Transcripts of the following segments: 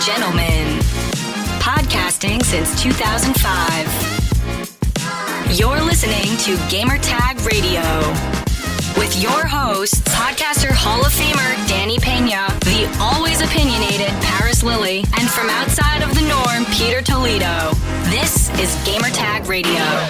gentlemen, podcasting since 2005. You're listening to Gamertag Radio with your hosts, podcaster Hall of Famer Danny Peña, the always opinionated Paris Lily, and from outside of the norm, Peter Toledo. This is Gamertag Radio.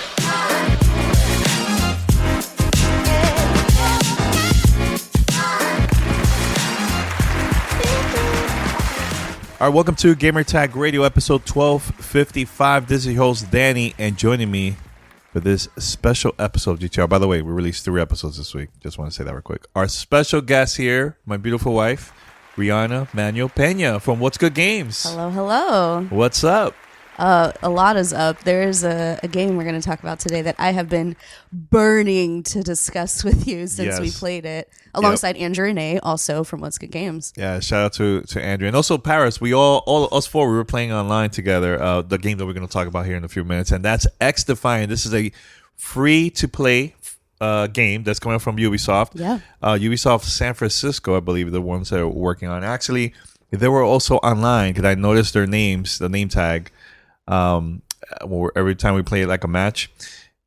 All right, welcome to Gamertag Radio, episode 1255. This is your host, Danny, and joining me for this special episode of GTR. By the way, we released 3 episodes this week. Just want to say that real quick. Our special guest here, my beautiful wife, Rihanna Manuel Peña from What's Good Games. Hello, hello. What's up? A lot is up. There's a game we're going to talk about today that I have been burning to discuss with you since we played it, alongside Andrew and A, also from What's Good Games. Yeah, shout out to Andrew. And also Paris. We all us four, we were playing online together, the game that we're going to talk about here in a few minutes, and that's XDefiant. This is a free-to-play game that's coming from Ubisoft. Yeah. Ubisoft San Francisco, I believe, the ones that are working on. Actually, they were also online because I noticed their names, the name tag, every time we played like a match.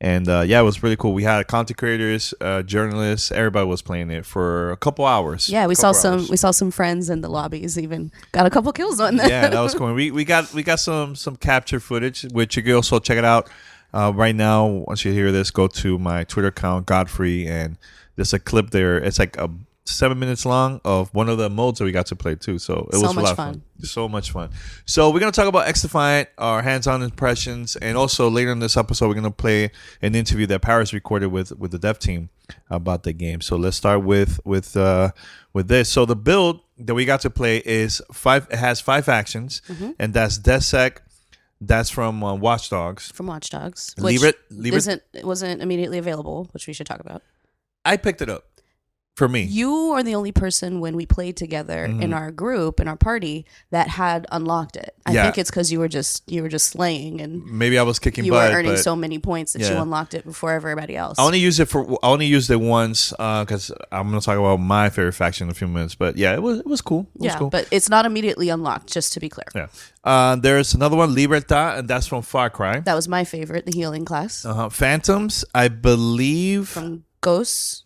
And it was really cool. We had content creators, journalists, everybody was playing it for a couple hours. Yeah, we saw some friends in the lobbies, even got a couple kills on them. Yeah, that was cool. We got some capture footage, which you can also check it out right now. Once you hear this, go to my Twitter account, Godfrey, and there's a clip there. It's like 7 minutes long of one of the modes that we got to play too. So it was a lot of fun. So much fun. So we're going to talk about XDefiant, our hands-on impressions, and also later in this episode, we're going to play an interview that Paris recorded with the dev team about the game. So let's start with this. So the build that we got to play is 5. It has 5 factions, and that's DedSec. That's from Watch Dogs. From Watch Dogs. Leave Which it. wasn't immediately available, which we should talk about. I picked it up. For me, you are the only person when we played together in our group, in our party, that had unlocked it. I think it's because you were just slaying, and maybe I was kicking you butt. were earning so many points that you unlocked it before everybody else. I only used it once because I'm going to talk about my favorite faction in a few minutes. But yeah, it was cool. It was cool. But it's not immediately unlocked. Just to be clear. Yeah. There's another one, Libertad, and that's from Far Cry. That was my favorite, the healing class. Phantoms, I believe, from Ghost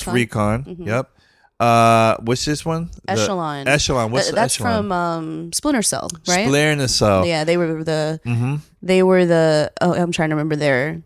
Recon. Yep. What's this one? Echelon. What's that's Echelon? From Splinter Cell, right? Splinter Cell. Yeah, they were the. I'm trying to remember their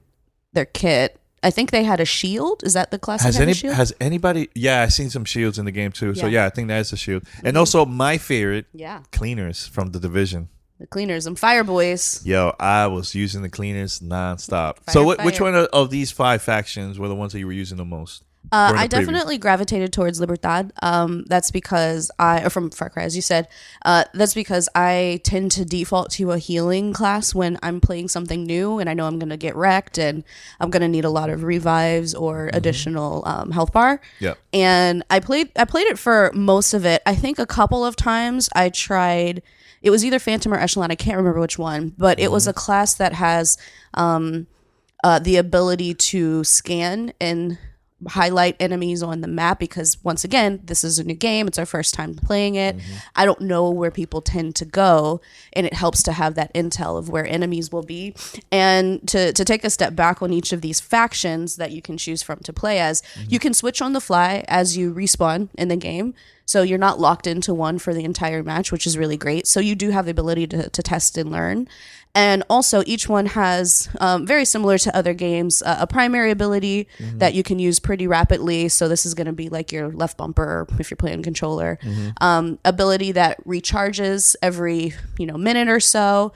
kit. I think they had a shield. Is that the class? Has anybody? Yeah, I've seen some shields in the game too. So yeah, I think that is a shield. And also my favorite. Yeah. Cleaners from the Division. The cleaners, them fire boys. Yo, I was using the cleaners nonstop. Which one of these 5 factions were the ones that you were using the most? I definitely gravitated towards Libertad. That's because from Far Cry, as you said, that's because I tend to default to a healing class when I'm playing something new and I know I'm going to get wrecked and I'm going to need a lot of revives or additional health bar. Yeah. And I played it for most of it. I think a couple of times I tried. It was either Phantom or Echelon. I can't remember which one, but it was a class that has the ability to scan and highlight enemies on the map, because once again, this is a new game. It's our first time playing it. I don't know where people tend to go, and it helps to have that intel of where enemies will be, and to take a step back on each of these factions that you can choose from to play as. You can switch on the fly as you respawn in the game, so you're not locked into one for the entire match, which is really great. So you do have the ability to test and learn. And also, each one has, very similar to other games, a primary ability that you can use pretty rapidly. So this is going to be like your left bumper if you're playing controller. Ability that recharges every minute or so,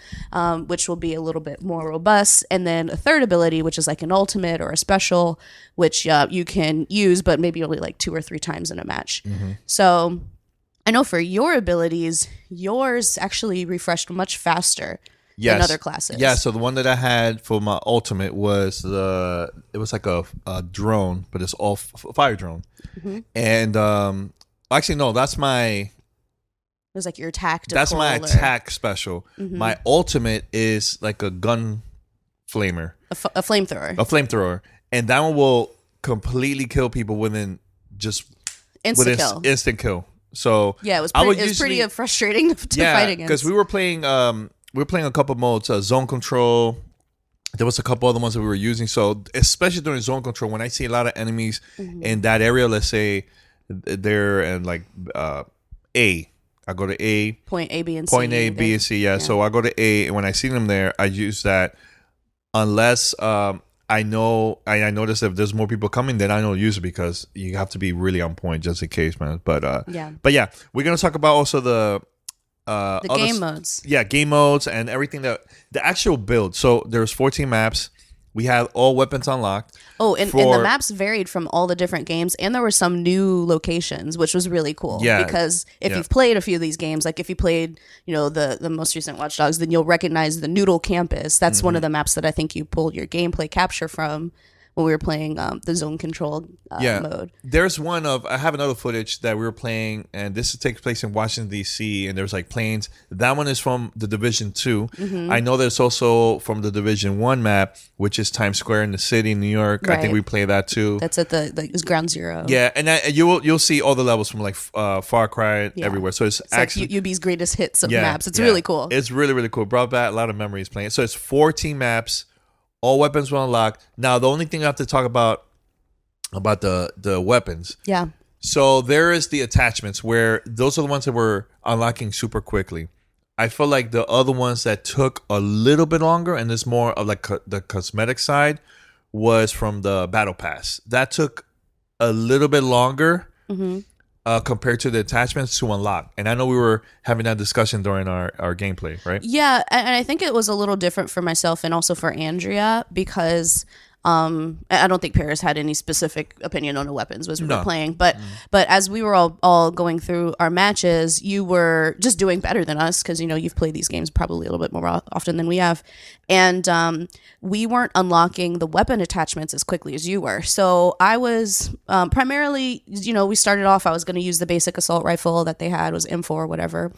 which will be a little bit more robust. And then a third ability, which is like an ultimate or a special, which you can use, but maybe only like 2 or 3 times in a match. So I know for your abilities, yours actually refreshed much faster than other classes. Yeah, so the one that I had for my ultimate was it was like a drone, but it's all fire drone. And actually no, that's my. It was like your tactical. That's my attack special. My ultimate is like a gun flamer, a flamethrower. A flamethrower, and that one will completely kill people within just instant kill. Instant kill. So Yeah, it was I pretty, would it was pretty usually- frustrating to fight against. because we were playing a couple modes, zone control. There was a couple other ones that we were using. So especially during zone control, when I see a lot of enemies in that area, let's say they're in like A. I go to A. Point A, B, and C. Point A, B, and C. Yeah. So I go to A, and when I see them there, I use that. Unless I notice if there's more people coming, then I don't use it because you have to be really on point just in case, man. But yeah, we're gonna talk about also the game modes. Yeah, game modes and everything the actual build. So there's 14 maps. We had all weapons unlocked. Oh, and the maps varied from all the different games, and there were some new locations, which was really cool. Yeah. Because if you've played a few of these games, like if you played, the most recent Watch Dogs, then you'll recognize the Noodle Campus. That's one of the maps that I think you pulled your gameplay capture from when we were playing the zone control mode. There's I have another footage that we were playing, and this takes place in Washington, D.C., and there's like planes. That one is from the Division 2. I know there's also from the Division 1 map, which is Times Square in the city, New York. Right. I think we play that too. That's at it was Ground Zero. Yeah, and you'll see all the levels from like Far Cry everywhere. So it's actually like UB's greatest hits of maps. It's really cool. It's really, really cool. Brought back a lot of memories playing. So it's 14 maps. All weapons were unlocked. Now, the only thing I have to talk about the weapons. Yeah. So there is the attachments where those are the ones that were unlocking super quickly. I feel like the other ones that took a little bit longer, and it's more of like the cosmetic side, was from the Battle Pass. That took a little bit longer compared to the attachments to unlock. And I know we were having that discussion during our gameplay, right? Yeah, and I think it was a little different for myself and also for Andrea because I don't think Paris had any specific opinion on the weapons as we were playing, but as we were all going through our matches, you were just doing better than us because you've played these games probably a little bit more often than we have, and we weren't unlocking the weapon attachments as quickly as you were. So I was primarily, we started off. I was going to use the basic assault rifle that they had, was M4 or whatever,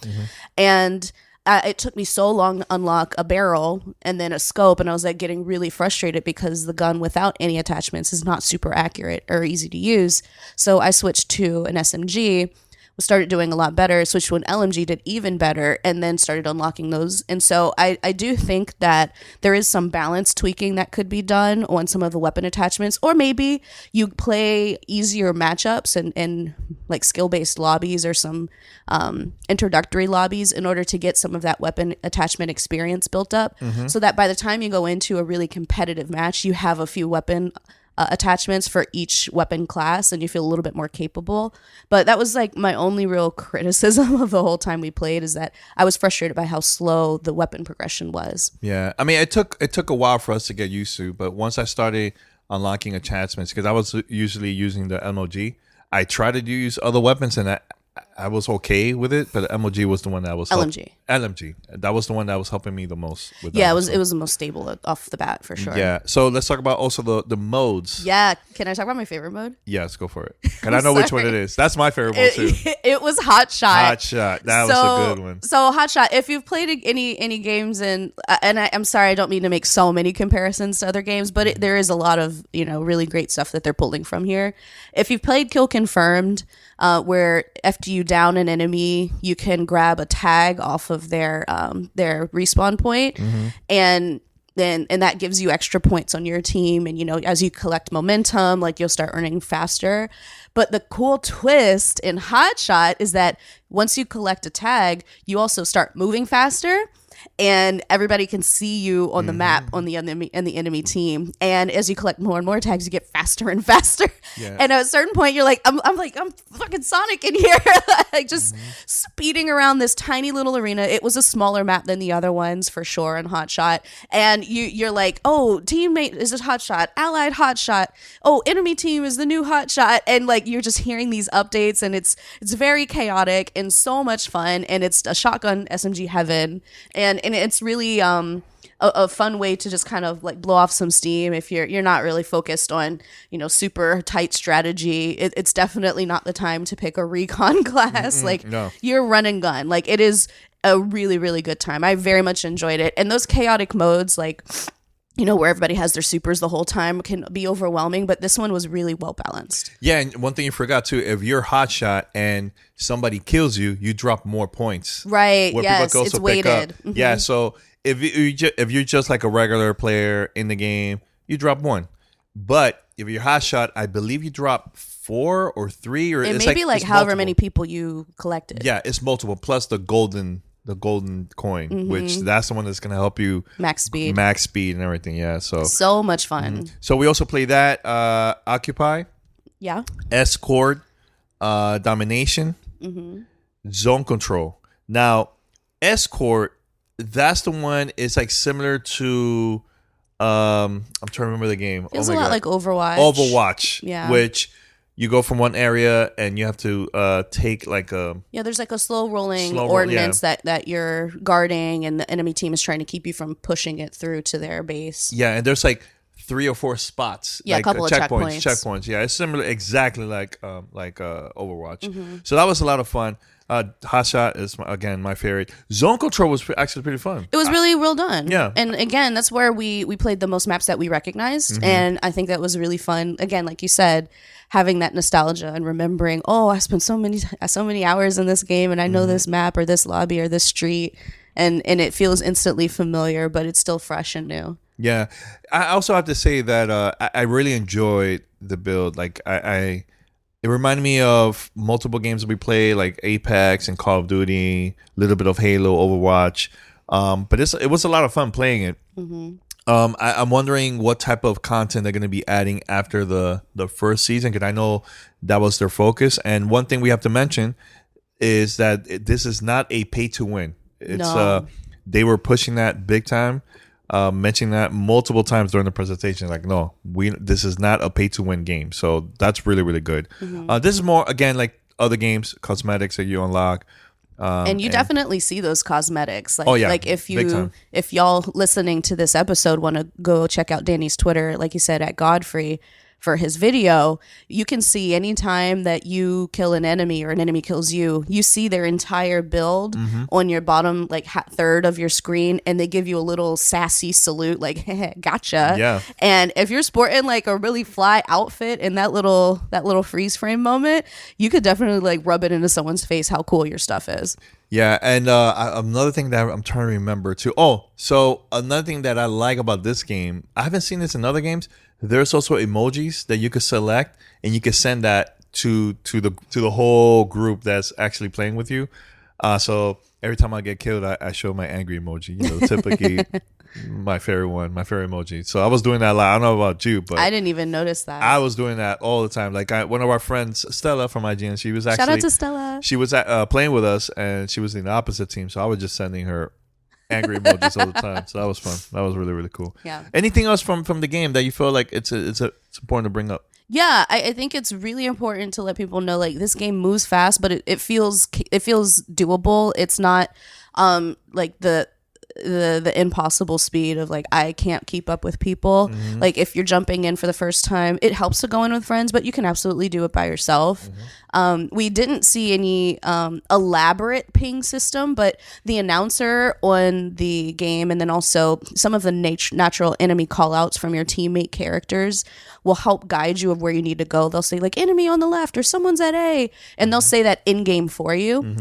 and it took me so long to unlock a barrel and then a scope, and I was like getting really frustrated because the gun without any attachments is not super accurate or easy to use. So I switched to an SMG, started doing a lot better, switched to an LMG, did even better, and then started unlocking those. And so I do think that there is some balance tweaking that could be done on some of the weapon attachments, or maybe you play easier matchups and like skill-based lobbies or some introductory lobbies in order to get some of that weapon attachment experience built up, so that by the time you go into a really competitive match, you have a few weapon attachments for each weapon class and you feel a little bit more capable. But that was like my only real criticism of the whole time we played, is that I was frustrated by how slow the weapon progression was. Yeah, I mean, it took a while for us to get used to, but once I started unlocking attachments, because I was usually using the MOG, I tried to use other weapons and I was okay with it, but the MOG was the one that was LMG. That was the one that was helping me the most with that. Yeah, it was the most stable off the bat for sure. Yeah. So let's talk about also the modes. Yeah. Can I talk about my favorite mode? Yes, go for it. And I know which one it is. That's my favorite mode too. It was Hot Shot. Hot Shot. That was a good one. So Hot Shot, if you've played any games and I'm sorry, I don't mean to make so many comparisons to other games, but there is a lot of really great stuff that they're pulling from here. If you've played Kill Confirmed, where after you down an enemy, you can grab a tag off of their respawn point, and that gives you extra points on your team, and as you collect momentum, like you'll start earning faster. But the cool twist in Hot Shot is that once you collect a tag, you also start moving faster, and everybody can see you on the map on the enemy team. And as you collect more and more tags, you get faster and faster. Yeah. And at a certain point, you're like, I'm fucking Sonic in here, like just speeding around this tiny little arena. It was a smaller map than the other ones for sure in Hot Shot. And you're like, oh, teammate is a Hot Shot, allied Hot Shot. Oh, enemy team is the new Hot Shot. And like you're just hearing these updates, and it's very chaotic and so much fun. And it's a shotgun SMG heaven. And it's really a fun way to just kind of like blow off some steam if you're not really focused on super tight strategy. It's definitely not the time to pick a recon class. No. You're run and gun. Like it is a really, really good time. I very much enjoyed it. And those chaotic modes, like where everybody has their supers the whole time can be overwhelming, but this one was really well balanced. Yeah, and one thing you forgot too, if you're hot shot and somebody kills you, you drop more points. Right, where yes, people can also it's weighted. Pick up. Yeah, so if you're just like a regular player in the game, you drop 1. But if you're hot shot, I believe you drop 4 or 3, or it it's may be like it's however multiple. many people you collected. Yeah, it's multiple plus the golden coin, which that's the one that's gonna help you Max speed and everything. Yeah, so much fun. So we also play that Occupy, Yeah. Escort, Domination, Zone Control. Now, Escort, that's the one. It's like similar to I'm trying to remember the game. Feels a lot like Overwatch. Overwatch, Yeah. Which you go from one area and you have to take like a there's like a slow rolling ordnance that you're guarding, and the enemy team is trying to keep you from pushing it through to their base. Yeah, and there's like 3 or 4 spots. Yeah, like, a couple of checkpoints. Checkpoints. Yeah, it's similar, exactly like Overwatch. So that was a lot of fun. Hot Shot is again my favorite. Zone Control was actually pretty fun. It was really well done. Yeah. And again, that's where we played the most maps that we recognized, and I think that was really fun. Again, like you said, having that nostalgia and remembering, I spent so many hours in this game, and I know this map or this lobby or this street, and it feels instantly familiar, but it's still fresh and new. Yeah, I also have to say that I really enjoyed the build. Like it reminded me of multiple games that we play, like Apex and Call of Duty, a little bit of Halo, Overwatch. But it was a lot of fun playing it. I'm wondering what type of content they're going to be adding after the first season, because I know that was their focus. And one thing we have to mention is that this is not a pay to win. It's they were pushing that big time. Mentioning that multiple times during the presentation, like, no, this is not a pay to win game. So that's really, really good. This is more, again, like other games, cosmetics that you unlock. And you definitely see those cosmetics. Like, like if y'all listening to this episode want to go check out Danny's Twitter, like you said, at Godfrey, for his video, you can see anytime that you kill an enemy or an enemy kills you, you see their entire build on your bottom like third of your screen, and they give you a little sassy salute like, hey, gotcha. Yeah. And if you're sporting like a really fly outfit in that little freeze frame moment, you could definitely like rub it into someone's face how cool your stuff is. Yeah, and another thing that I'm trying to remember too. So another thing that I like about this game, I haven't seen this in other games. There's also emojis that you could select, and you could send that to the whole group that's actually playing with you. So every time I get killed, I show my angry emoji. Typically my favorite emoji. So I was doing that a lot. I don't know about you, but I didn't even notice that. I was doing that all the time. Like one of our friends, Stella from IGN, she was actually shout out to Stella. She was playing with us, and she was in the opposite team. So I was just sending her angry emojis all the time. So that was fun. That was really, really cool. Yeah. Anything Anything else from the game that you feel like it's important to bring up? Yeah, I think it's really important to let people know like this game moves fast, but it feels doable. It's not like the impossible speed of like I can't keep up with people. Like if you're jumping in for the first time, it helps to go in with friends, but you can absolutely do it by yourself. We didn't see any elaborate ping system, but the announcer on the game, and then also some of the natural enemy callouts from your teammate characters will help guide you of where you need to go. They'll say like enemy on the left or someone's at A, and they'll say that in game for you.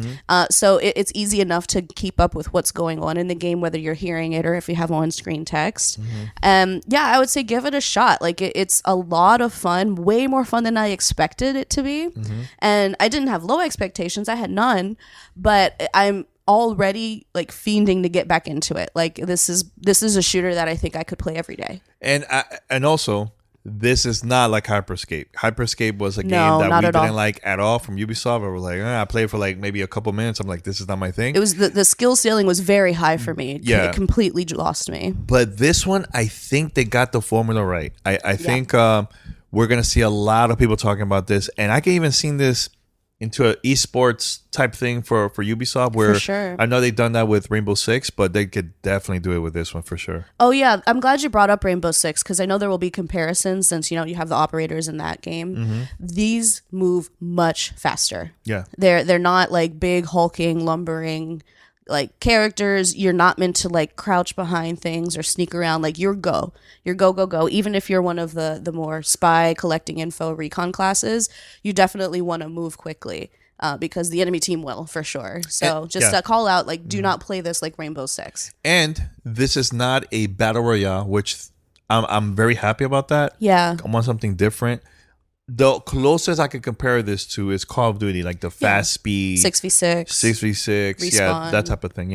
So it's easy enough to keep up with what's going on in the game, whether you're hearing it or if you have on-screen text. Yeah, I would say give it a shot. Like it's a lot of fun, way more fun than I expected it to be. And I didn't have low expectations. I had none, but I'm already like fiending to get back into it. Like this is a shooter that I think I could play every day. And also, this is not like Hyperscape. Hyperscape was a game that we didn't like at all from Ubisoft. I was like, I played for like maybe a couple minutes. I'm like, this is not my thing. It was the skill ceiling was very high for me. Yeah. It completely lost me. But this one, I think they got the formula right. I think we're going to see a lot of people talking about this. And I can even see this into an esports type thing for Ubisoft, where for sure. I know they've done that with Rainbow Six, but they could definitely do it with this one for sure. Oh yeah, I'm glad you brought up Rainbow Six, because I know there will be comparisons since you have the operators in that game. These move much faster. Yeah, they're not like big hulking lumbering like characters. You're not meant to like crouch behind things or sneak around. Like you're go. Even if you're one of the more spy, collecting info, recon classes, you definitely want to move quickly. Because the enemy team will, for sure. So call out, like, do not play this like Rainbow Six. And this is not a battle royale, which I'm very happy about that. Yeah. I want something different. The closest I could compare this to is Call of Duty, like the fast speed 6v6, yeah, that type of thing.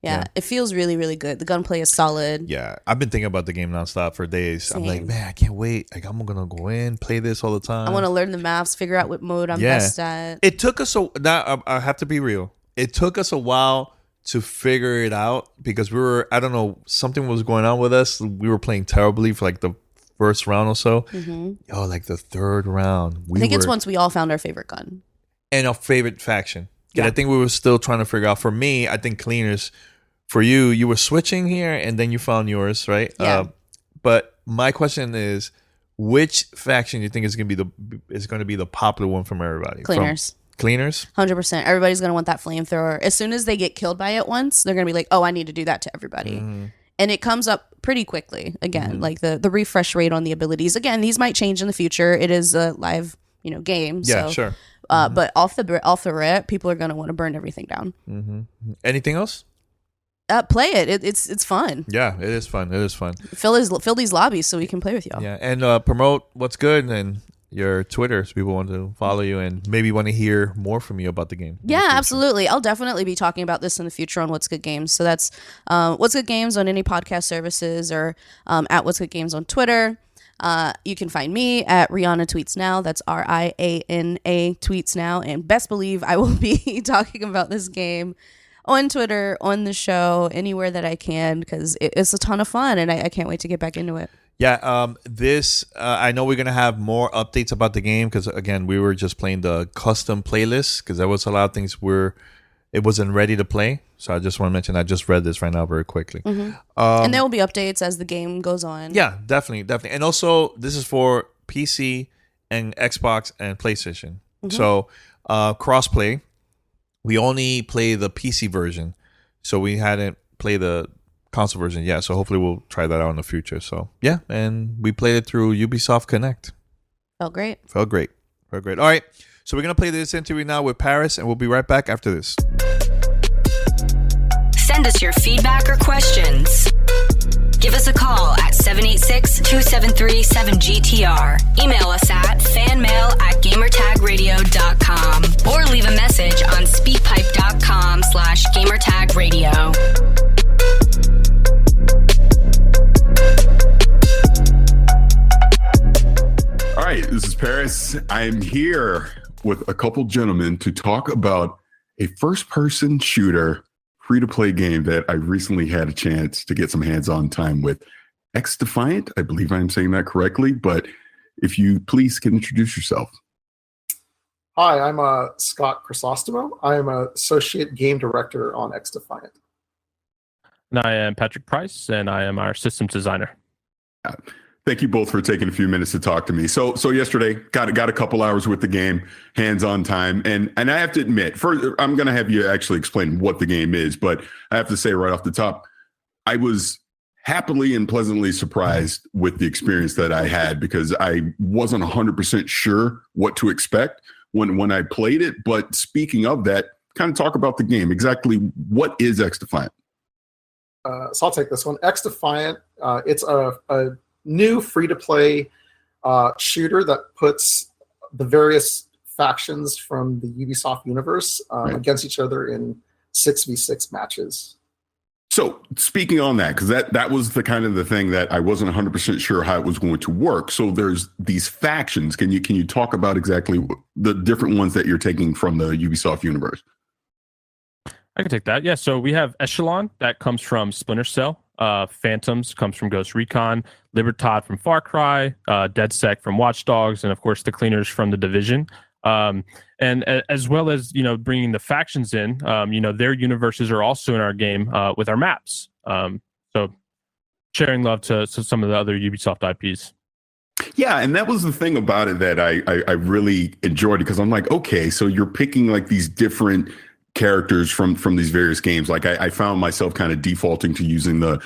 Yeah, it feels really, really good. The gunplay is solid. Yeah, I've been thinking about the game nonstop for days. Same. I'm like, man, I can't wait. Like, I'm gonna go in, play this all the time. I want to learn the maps, figure out what mode I'm best at. It took us I have to be real. It took us a while to figure it out because we were, I don't know, something was going on with us. We were playing terribly for like the first round or so. Oh, like the third round. I think it's once we all found our favorite gun and our favorite faction. Yeah, I think we were still trying to figure out. For me, I think Cleaners. For you were switching here, and then you found yours, right? Yeah. But my question is, which faction do you think is going to be the popular one from everybody? Cleaners. Cleaners? 100%. Everybody's going to want that flamethrower. As soon as they get killed by it once, they're going to be like, oh, I need to do that to everybody. And it comes up pretty quickly. Again, like the refresh rate on the abilities. Again, these might change in the future. It is a live, game. Yeah, so, sure. But off the rip, people are going to want to burn everything down. Anything else? Play it. It's fun. Yeah, it is fun. Fill these lobbies so we can play with y'all. Yeah, and promote what's good and your Twitter so people want to follow you and maybe want to hear more from you about the game. Yeah, absolutely. I'll definitely be talking about this in the future on What's Good Games. So that's What's Good Games on any podcast services or at What's Good Games on Twitter. You can find me at Rihanna Tweets Now. That's RIANA Tweets Now. And best believe I will be talking about this game on Twitter, on the show, anywhere that I can, because it's a ton of fun, and I can't wait to get back into it. Yeah, I know we're going to have more updates about the game, because, again, we were just playing the custom playlist, because there was a lot of things it wasn't ready to play. So I just want to mention, I just read this right now very quickly. And there will be updates as the game goes on. Yeah, definitely. And also, this is for PC and Xbox and PlayStation. So crossplay. We only play the PC version, so we hadn't played the console version yet. So hopefully we'll try that out in the future. So yeah, and we played it through Ubisoft Connect. Felt great. All right, so we're gonna play this interview now with Paris, and we'll be right back after this. Send us your feedback or questions. Give us a call at 786-273-7GTR. Email us at fanmail@gamertagradio.com or leave a message on speakpipe.com/gamertagradio. All right, this is Paris. I'm here with a couple gentlemen to talk about a first-person shooter free-to-play game that I recently had a chance to get some hands-on time with. XDefiant, I believe I'm saying that correctly, but if you please can introduce yourself. Hi, I'm Scott Chrysostomo. I am an associate game director on XDefiant. And I am Patrick Price, and I am our systems designer. Thank you both for taking a few minutes to talk to me. So yesterday, got a couple hours with the game, hands-on time, and I have to admit, I'm going to have you actually explain what the game is, but I have to say right off the top, I was happily and pleasantly surprised with the experience that I had, because I wasn't 100% sure what to expect when I played it. But speaking of that, kind of talk about the game. Exactly what is XDefiant? So I'll take this one. XDefiant, it's a new free-to-play shooter that puts the various factions from the Ubisoft universe against each other in 6v6 matches. So speaking on that, because that was the kind of the thing that I wasn't 100% sure how it was going to work. So there's these factions. Can you talk about exactly the different ones that you're taking from the Ubisoft universe? I can take that. Yeah. So we have Echelon that comes from Splinter Cell. Phantoms comes from Ghost Recon. Libertad from Far Cry. DedSec from Watch Dogs, and of course the Cleaners from The Division. And as well as, bringing the factions in, their universes are also in our game with our maps. So sharing love to some of the other Ubisoft IPs. Yeah, and that was the thing about it that I really enjoyed, because I'm like, okay, so you're picking like these different characters from these various games. Like I found myself kind of defaulting to using the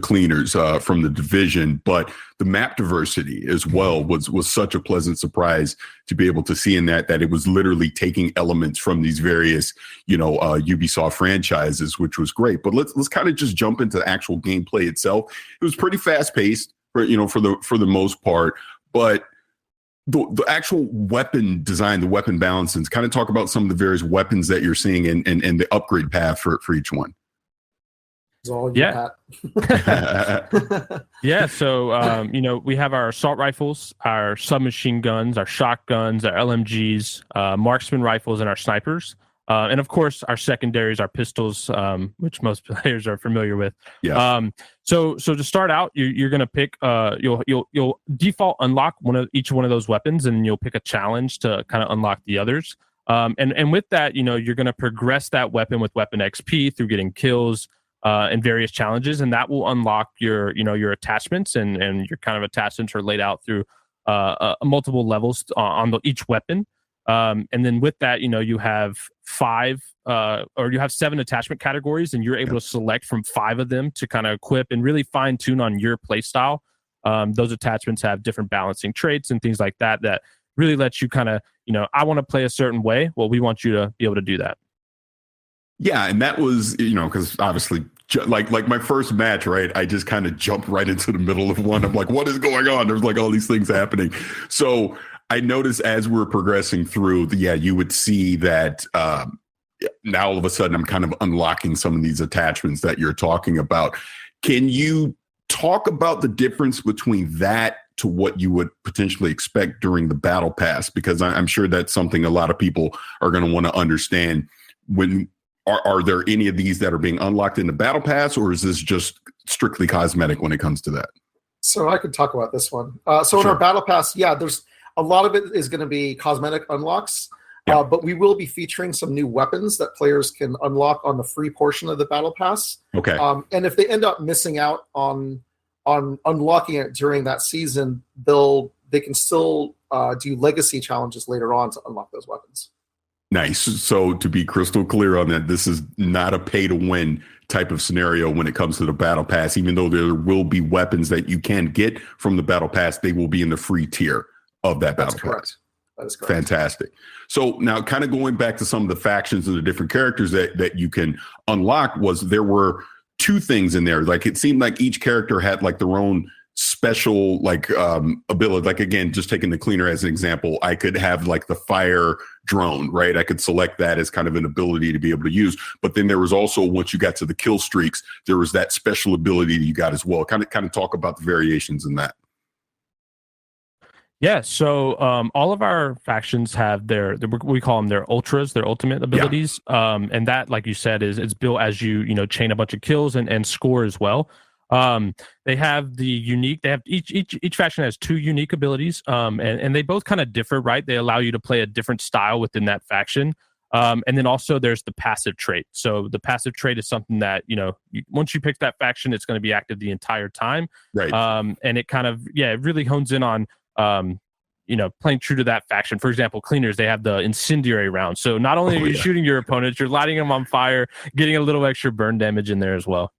cleaners from the Division, but the map diversity as well was such a pleasant surprise to be able to see in that it was literally taking elements from these various, Ubisoft franchises, which was great. But let's kind of just jump into the actual gameplay itself. It was pretty fast paced for the most part, but the actual weapon design, the weapon balances, kind of talk about some of the various weapons that you're seeing and the upgrade path for each one. Yeah. Yeah. So, we have our assault rifles, our submachine guns, our shotguns, our LMGs, marksman rifles, and our snipers. And of course, our secondaries, our pistols, which most players are familiar with. Yeah. So to start out, you're going to pick. You'll default unlock each one of those weapons, and you'll pick a challenge to kind of unlock the others. And with that, you're going to progress that weapon with weapon XP through getting kills and various challenges, and that will unlock your attachments, and your kind of attachments are laid out through multiple levels on each weapon. And then with that, you have 7 attachment categories, and you're able to select from 5 of them to kind of equip and really fine tune on your play style. Those attachments have different balancing traits and things like that really lets you kind of, I want to play a certain way. Well, we want you to be able to do that. Yeah. And that was, because obviously like my first match, right, I just kind of jumped right into the middle of one. I'm like, what is going on? There's like all these things happening. So I noticed as we're progressing through, you would see that now all of a sudden I'm kind of unlocking some of these attachments that you're talking about. Can you talk about the difference between that to what you would potentially expect during the battle pass? Because I'm sure that's something a lot of people are going to want to understand. Are there any of these that are being unlocked in the battle pass, or is this just strictly cosmetic when it comes to that? So I could talk about this one. So Sure. In our battle pass, there's a lot of it is going to be cosmetic unlocks, but we will be featuring some new weapons that players can unlock on the free portion of the battle pass. Okay. And if they end up missing out on unlocking it during that season, they can still do legacy challenges later on to unlock those weapons. Nice. So to be crystal clear on that, this is not a pay to win type of scenario when it comes to the battle pass. Even though there will be weapons that you can get from the battle pass, they will be in the free tier of that battle pass. That is correct. Fantastic. So now kind of going back to some of the factions and the different characters that you can unlock, there were 2 things in there. Like it seemed like each character had like their own special ability. Like again, just taking the cleaner as an example, I could have like the fire drone, right? I could select that as kind of an ability to be able to use. But then there was also, once you got to the kill streaks, there was that special ability that you got as well. Kind of talk about the variations in that. Yeah, so all of our factions have we call them their ultras, their ultimate abilities, and that, like you said, is built as you chain a bunch of kills and score as well. They have each faction has 2 unique abilities, and they both kind of differ, right? They allow you to play a different style within that faction. And then also there's the passive trait. So the passive trait is something that, once you pick that faction, it's going to be active the entire time. Right. And it kind of, it really hones in on, playing true to that faction. For example, cleaners, they have the incendiary round. So not only are you shooting your opponents, you're lighting them on fire, getting a little extra burn damage in there as well.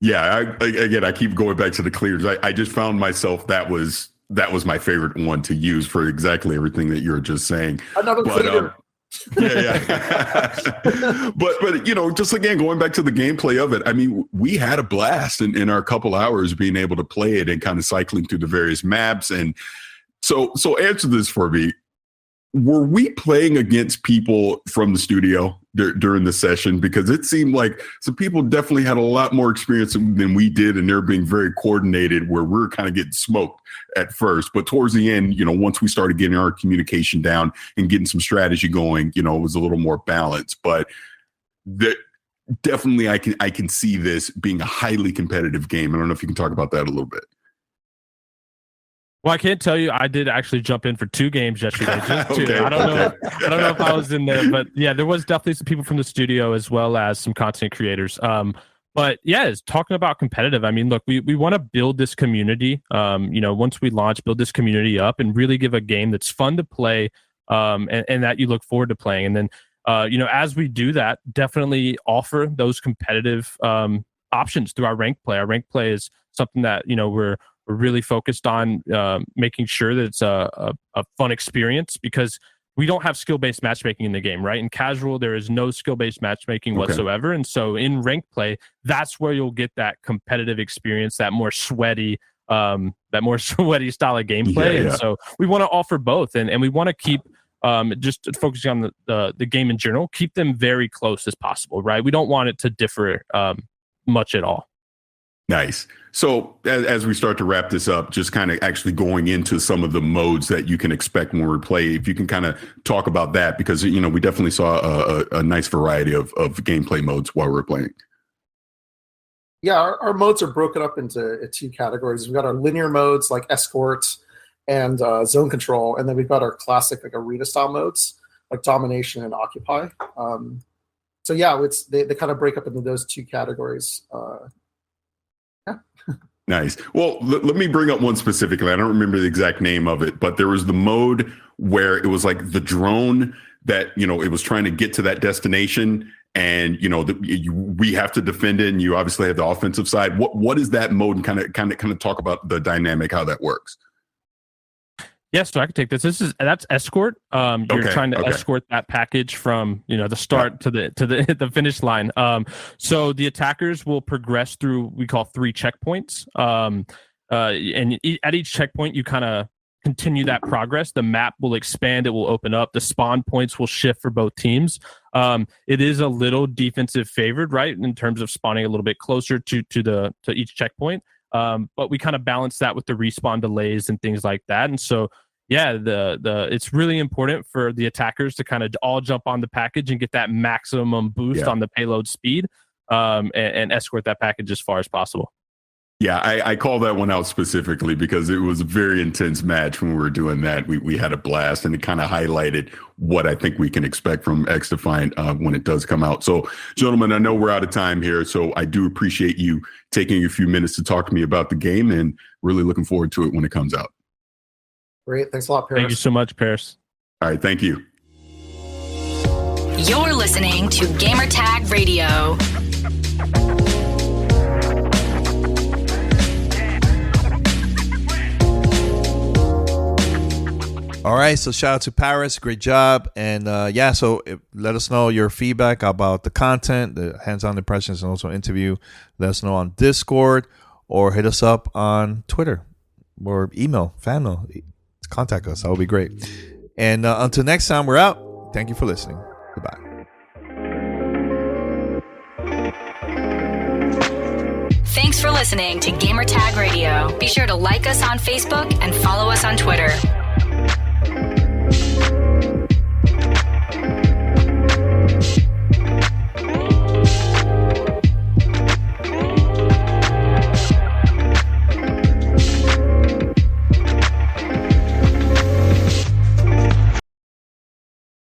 Yeah, I keep going back to the clears. I just found myself that was my favorite one to use for exactly everything that you were just saying. Another cleaner. But just again, going back to the gameplay of it, I mean, we had a blast in our couple hours being able to play it and kind of cycling through the various maps. And so answer this for me. Were we playing against people from the studio during the session? Because it seemed like some people definitely had a lot more experience than we did, and they're being very coordinated, where we're kind of getting smoked at first. But towards the end, once we started getting our communication down and getting some strategy going, it was a little more balanced. But definitely I can see this being a highly competitive game. I don't know if you can talk about that a little bit. Well, I can't tell you. I did actually jump in for 2 games yesterday. Just 2. Okay, I don't know if I was in there, but yeah, there was definitely some people from the studio as well as some content creators. But yeah, it's talking about competitive. I mean, look, we want to build this community. Once we launch, build this community up and really give a game that's fun to play, and that you look forward to playing. And then as we do that, definitely offer those competitive options through our ranked play. Our ranked play is something that we're really focused on making sure that it's a fun experience, because we don't have skill-based matchmaking in the game, right? In casual, there is no skill-based matchmaking whatsoever. And so in ranked play, that's where you'll get that competitive experience, that more sweaty style of gameplay. And so we want to offer both, and we want to keep just focusing on the game in general, keep them very close as possible, right? We don't want it to differ much at all. Nice. So as we start to wrap this up, just kind of actually going into some of the modes that you can expect when we play, if you can kind of talk about that, because, we definitely saw a nice variety of gameplay modes while we were playing. Yeah, our modes are broken up into two categories. We've got our linear modes like Escort and Zone Control, and then we've got our classic like arena style modes like Domination and Occupy. So yeah, they kind of break up into those two categories. Nice. Well, let me bring up one specifically. I don't remember the exact name of it, but there was the mode where it was like the drone that, it was trying to get to that destination, and, we have to defend it, and you obviously have the offensive side. What is that mode, and kind of talk about the dynamic, how that works? Yeah, so I can take this. That's Escort. You're trying to escort that package from the start to the finish line. So the attackers will progress through we call 3 checkpoints. And at each checkpoint, you kind of continue that progress. The map will expand. It will open up. The spawn points will shift for both teams. It is a little defensive favored, right, in terms of spawning a little bit closer to each checkpoint. But we kind of balance that with the respawn delays and things like that. And so, yeah, it's really important for the attackers to kind of all jump on the package and get that maximum boost on the payload speed, and escort that package as far as possible. Yeah, I call that one out specifically because it was a very intense match when we were doing that. We had a blast, and it kind of highlighted what I think we can expect from XDefiant when it does come out. So, gentlemen, I know we're out of time here, so I do appreciate you taking a few minutes to talk to me about the game, and really looking forward to it when it comes out. Great. Thanks a lot, Paris. Thank you so much, Paris. All right, thank you. You're listening to Gamertag Radio. All right, so shout out to Paris, great job, and so let us know your feedback about the content, the hands-on impressions, and also interview. Let us know on Discord, or hit us up on Twitter, or email, fan mail, contact us. That would be great. And until next time, we're out. Thank you for listening. Goodbye. Thanks for listening to Gamertag Radio. Be sure to like us on Facebook and follow us on Twitter.